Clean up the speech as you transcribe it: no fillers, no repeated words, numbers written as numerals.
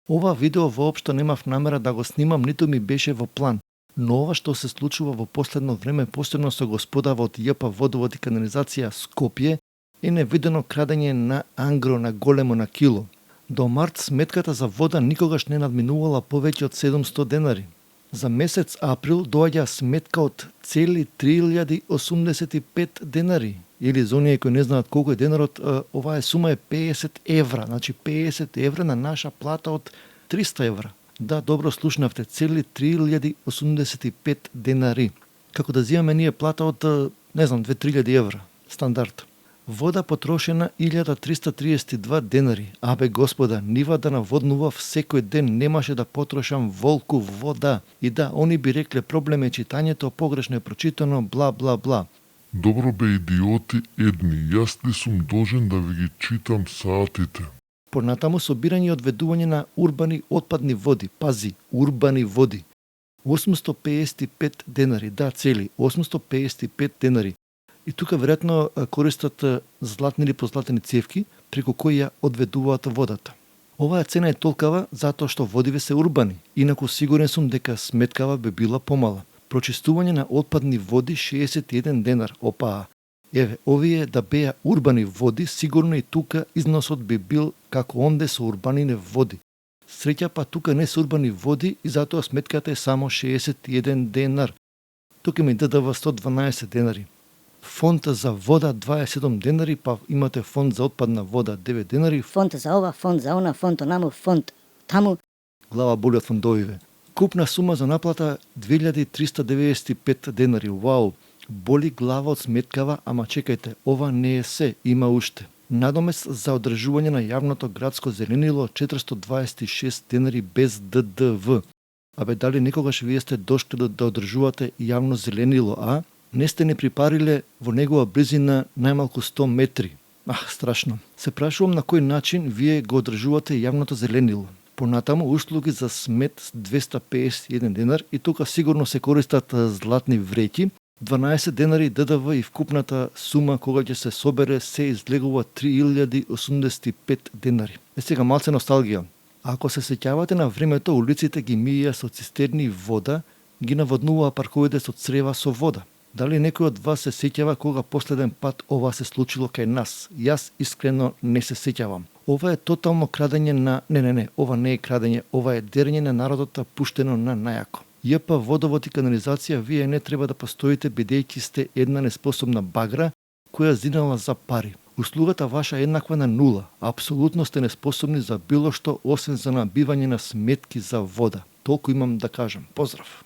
Ова видео воопшто немав намера да го снимам, ниту ми беше во план. Но ова што се случува во последно време, посебно со господава од ЈП Водовод и канализација Скопје, е невидено крадење на ангро, на големо, на кило. До март сметката за вода никогаш не надминувала повеќе од 700 денари. За месец април доаѓа сметка од цели 3085 денари. Или за оние кои не знаат колку е денарот, оваа сума е 50 евра. Значи 50 евра на наша плата од 300 евра. Да, добро слушнавте, цели 3085 денари. Како да земаме ние плата од, 2-3000 евра. Стандард. Вода потрошена 1332 денари. Абе господа, нива да наводнував секој ден, немаше да потрошам волку вода. И да, они би рекле проблем е читањето, погрешно е прочитано, бла бла бла. Добро бе, идиоти едни, јас ли сум должен да ви ги читам саатите? Понатаму собирање и одведување на урбани отпадни води. Пази, урбани води. 855 денари, да, цели, 855 денари. И тука веројатно користат златни или позлатени цевки, преку кои ја одведуваат водата. Оваа цена е толкава затоа што водиве се урбани, инаку сигурен сум дека сметкава би била помала. Прочистување на отпадни води 61 денар. Опаа. Еве, овие да беа урбани води, сигурно и тука износот би бил како онде со урбанине води. Среќа па тука не се урбани води и затоа сметката е само 61 денар. Тука ми ДДВ 112 денари. Фонд за вода 27 денари, па имате фонд за отпадна вода 9 денари. Фонд за ова, фонд за она, фонд онаму, фонд таму. Глава боли од фондовиве. Купна сума за наплата 2395 денари. Вау, боли глава од сметкава, ама чекајте, ова не е се, има уште. Надомес за одржување на јавното градско зеленило 426 денари без ДДВ. Абе дали некогаш вие сте дошли да одржувате јавно зеленило, а? Не сте не припариле во негова близина најмалку 100 метри. Страшно. Се прашувам на кој начин вие го одржувате јавното зеленило. Понатаму услуги за смет 251 денар и тука сигурно се користат златни вреќи. 12 денари ДДВ и вкупната сума кога ќе се собере се излегува 3085 денари. Сега малце носталгија. Ако се сеќавате на времето, улиците ги мија со цистерни и вода, ги наводнуваа парковите со црева со вода. Дали некој од вас се сеќава кога последен пат ова се случило кај нас? Јас искрено не се сеќавам. Ова е тотално крадење на... Не, ова не е крадење, ова е дерење на народот пуштено на најако. ЈП Водовод и канализација, вие не треба да постоите бидејќи сте една неспособна багра која зинала за пари. Услугата ваша е еднаква на нула. Апсолутно сте неспособни за било што освен за набивање на сметки за вода. Толку имам да кажам. Поздрав!